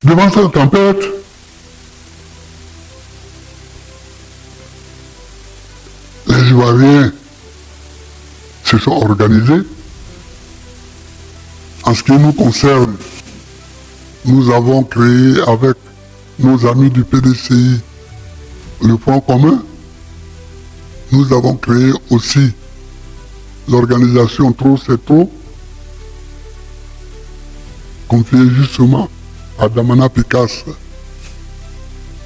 Devant cette tempête, les Ivoiriens se sont organisés. En ce qui nous concerne, nous avons créé avec nos amis du PDCI le Front commun. Nous avons créé aussi l'organisation Trop c'est trop, confiée justement à Damana Picasse,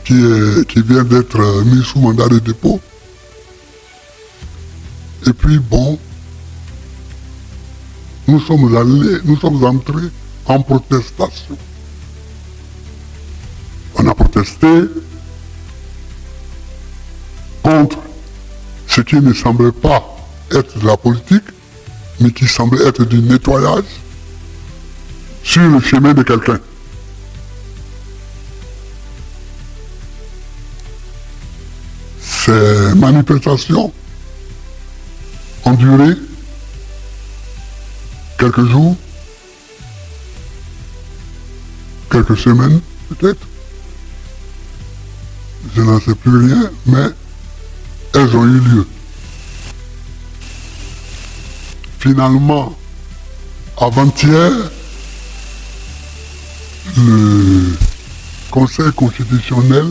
qui vient d'être mis sous mandat de dépôt. Et puis bon, nous sommes entrés en protestation. On a protesté contre ce qui ne semblait pas être de la politique, mais qui semblait être du nettoyage sur le chemin de quelqu'un. Ces manifestations ont duré quelques jours, quelques semaines peut-être. Je n'en sais plus rien, mais elles ont eu lieu. Finalement, avant-hier, le Conseil constitutionnel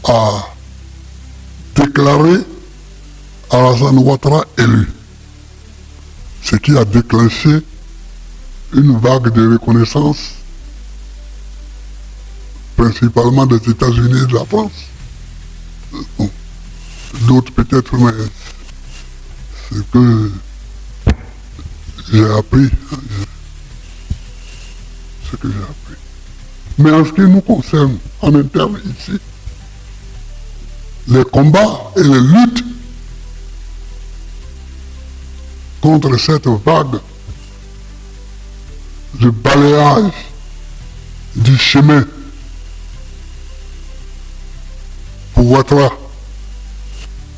a déclaré Alassane Ouattara élu, ce qui a déclenché une vague de reconnaissance, principalement des États-Unis et de la France. Bon, d'autres peut-être, mais ce que j'ai appris, Mais en ce qui nous concerne, en interne ici, les combats et les luttes contre cette vague de balayage du chemin pour Ouattara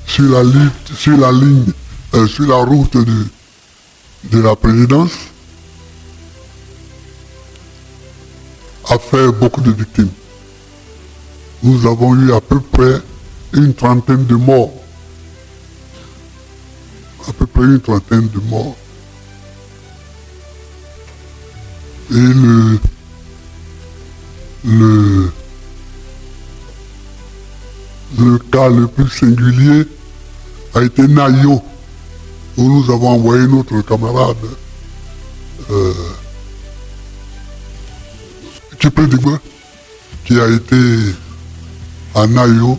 sur la route de la présidence a fait beaucoup de victimes. Nous avons eu à peu près une trentaine de morts. Et le cas le plus singulier a été Nayo, où nous avons envoyé notre camarade Kipredigbe, qui a été à Nayo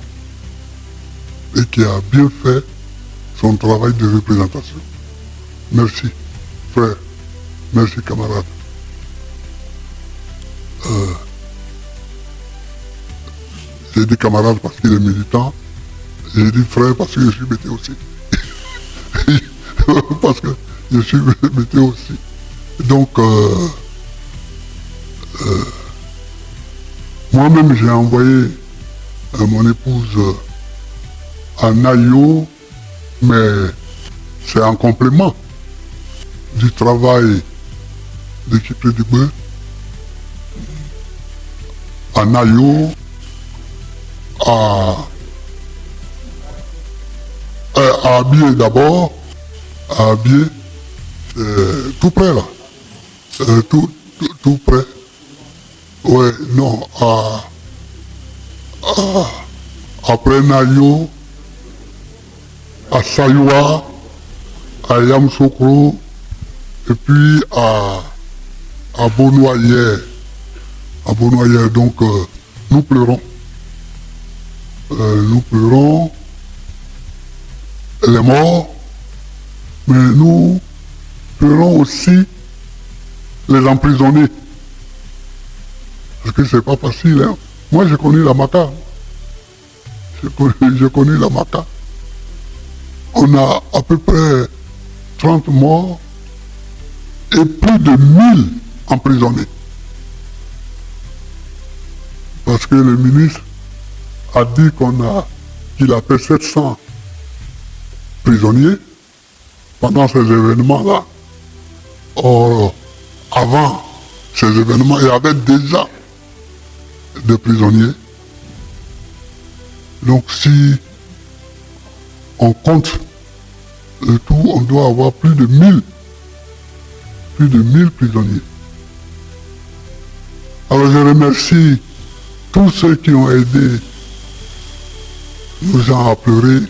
et qui a bien fait son travail de représentation. Merci, frère. Merci, camarade. J'ai dit camarade parce qu'il est militant. J'ai dit frère parce que je suis météo aussi. Parce que je suis météo aussi. Donc, moi-même, j'ai envoyé mon épouse à Nayo, mais c'est en complément du travail de Kipredigbe à Nayo, à Abié d'abord, à Abié, tout près là, tout près. Ouais, non, après Nayo, à Sayoua, à Yamsokro, et puis à Bonoyer. À Bonoyer, donc nous pleurons. Nous pleurons les morts, mais nous pleurons aussi les emprisonnés. Parce que c'est pas facile, hein. Moi j'ai connu la Maca. J'ai connu la Maca. On a à peu près 30 morts et plus de 1000 emprisonnés. Parce que le ministre a dit qu'il a fait 700 prisonniers pendant ces événements-là. Or, avant ces événements, il y avait déjà des prisonniers. Donc si on compte le tout, on doit avoir plus de 1000 prisonniers. Alors je remercie tous ceux qui ont aidé nos gens à pleurer,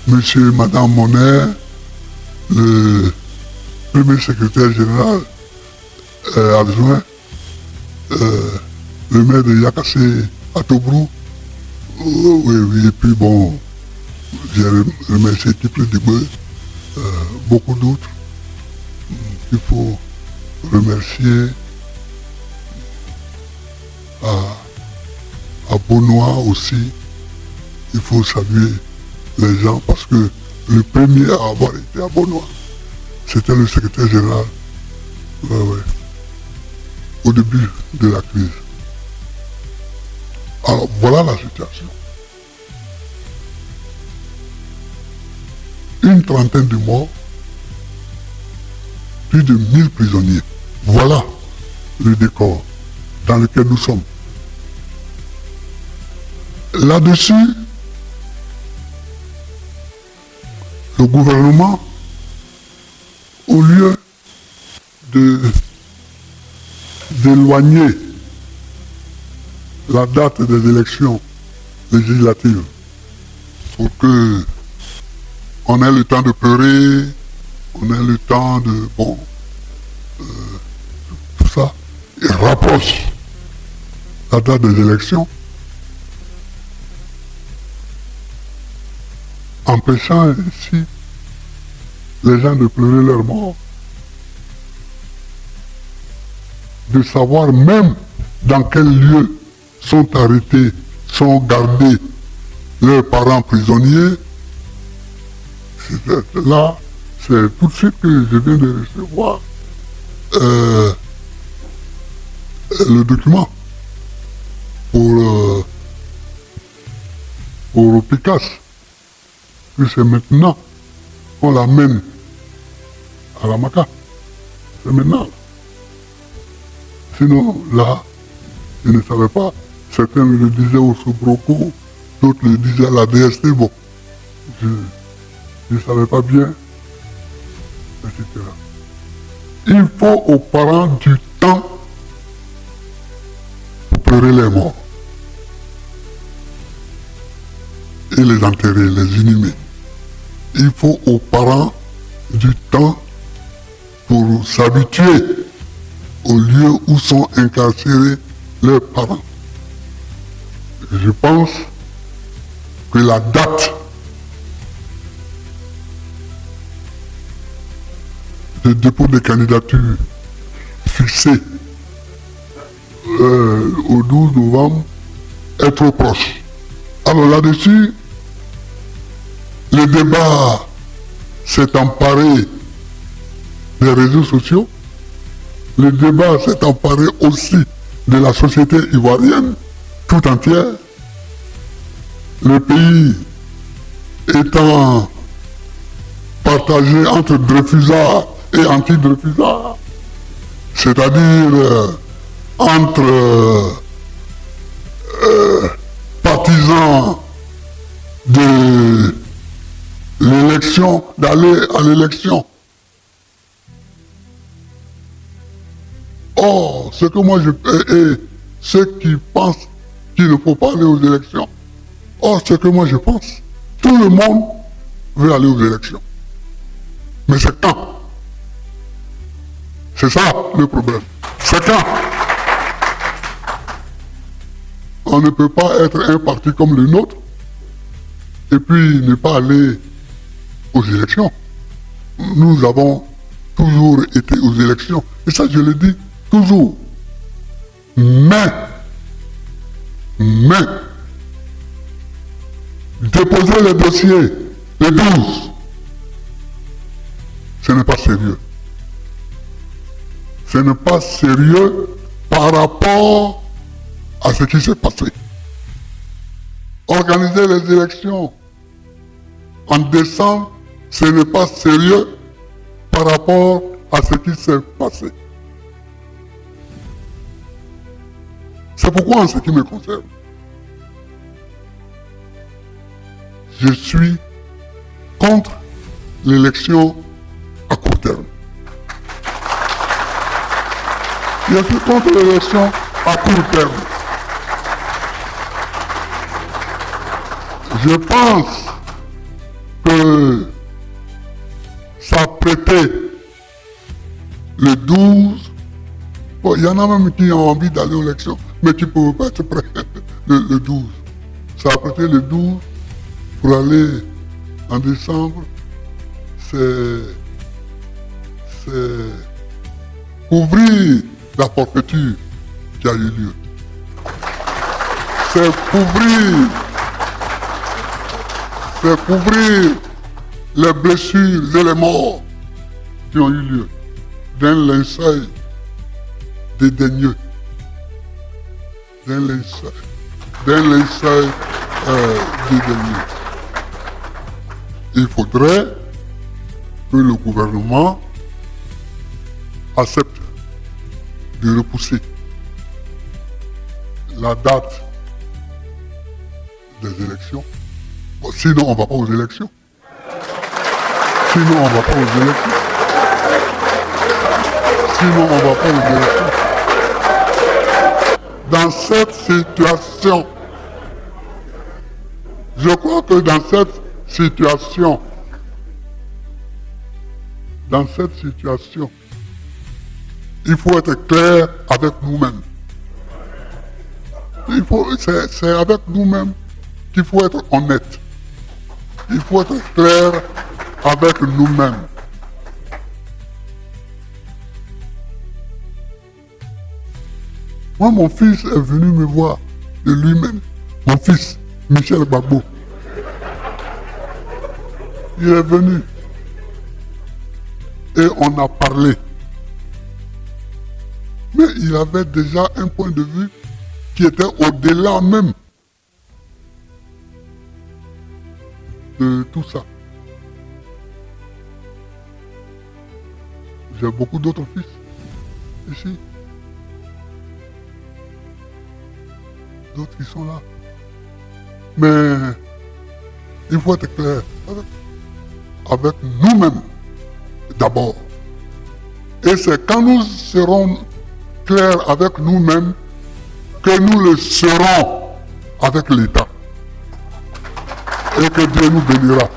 monsieur et madame Monet, le premier secrétaire général adjoint, le maire de Yakassé à Tobrou, oui, et puis bon, j'ai remercié Tiple Dibé, beaucoup d'autres. Il faut remercier à Beaunois aussi. Il faut saluer les gens parce que le premier à avoir été à Beaunois, c'était le secrétaire général au début de la crise. Alors voilà la situation. Une trentaine de morts, plus de 1000 prisonniers. Voilà le décor dans lequel nous sommes. Là-dessus, le gouvernement, au lieu d'éloigner la date des élections législatives pour que on ait le temps de pleurer, on ait le temps de, tout ça, il rapproche la date des élections, empêchant ainsi les gens de pleurer leur mort, de savoir même dans quel lieu sont arrêtés, sont gardés leurs parents prisonniers. Là, c'est tout de suite que je viens de recevoir le document pour Picasso. Que c'est maintenant qu'on l'amène à la Maca. C'est maintenant. Sinon, là, je ne savais pas. Certains le disaient au Sobroco, d'autres le disaient à la DST. Bon, je ne savais pas bien, etc. Il faut aux parents du temps pour pleurer les morts et les enterrer, les inhumer. Il faut aux parents du temps pour s'habituer au lieu où sont incarcérés leurs parents. Je pense que la date de dépôt de candidature fixée au 12 novembre est trop proche. Alors là-dessus, le débat s'est emparé des réseaux sociaux, le débat s'est emparé aussi de la société ivoirienne tout entière. Le pays étant partagé entre Dreyfusards et anti-Dreyfusards, c'est-à-dire entre partisans de l'élection, d'aller à l'élection. Or, ce que moi et ceux qui pensent qu'il ne faut pas aller aux élections, or, ce que moi je pense, tout le monde veut aller aux élections. Mais c'est quand? C'est ça le problème. C'est quand? On ne peut pas être un parti comme le nôtre et puis ne pas aller aux élections. Nous avons toujours été aux élections. Et ça, je le dis toujours. Mais, déposer le dossier le 12, ce n'est pas sérieux. Ce n'est pas sérieux par rapport à ce qui s'est passé. Organiser les élections en décembre, ce n'est pas sérieux par rapport à ce qui s'est passé. C'est pourquoi, en ce qui me concerne, je suis contre l'élection à court terme. Je suis contre l'élection à court terme. Je pense que s'apprêter le 12, bon, il y en a même qui ont envie d'aller aux élections, mais qui ne peuvent pas être prêts le 12. S'apprêter le 12 pour aller en décembre, c'est couvrir la forfaiture qui a eu lieu. C'est couvrir les blessures et les morts qui ont eu lieu d'un linceul dédaigneux, d'un linceul dédaigneux. Il faudrait que le gouvernement accepte de repousser la date des élections. Bon, sinon, on ne va pas aux élections. Dans cette situation, je crois que dans cette situation, il faut être clair avec nous-mêmes. C'est avec nous-mêmes qu'il faut être honnête. Il faut être clair avec nous-mêmes. Moi, mon fils est venu me voir de lui-même. Mon fils, Michel Gbagbo. Il est venu. Et on a parlé. Mais il avait déjà un point de vue qui était au-delà même de tout ça. J'ai beaucoup d'autres fils ici. D'autres qui sont là. Mais il faut être clair avec nous-mêmes d'abord. Et c'est quand nous serons clairs avec nous-mêmes que nous le serons avec l'État. Et que Dieu nous bénira.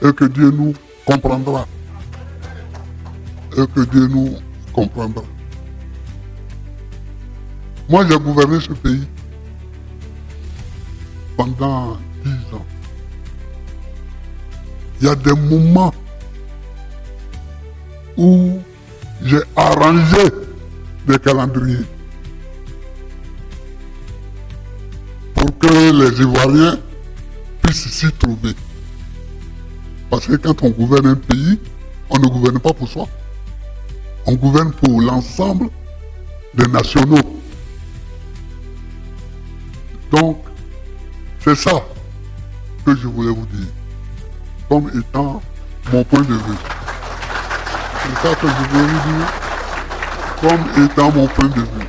Et que Dieu nous comprendra. Moi, j'ai gouverné ce pays pendant 10 ans. Il y a des moments où j'ai arrangé des calendriers pour que les Ivoiriens puissent s'y trouver. Parce que quand on gouverne un pays, on ne gouverne pas pour soi. On gouverne pour l'ensemble des nationaux. Donc, c'est ça que je voulais vous dire, comme étant mon point de vue. C'est ça que je voulais vous dire, comme étant mon point de vue.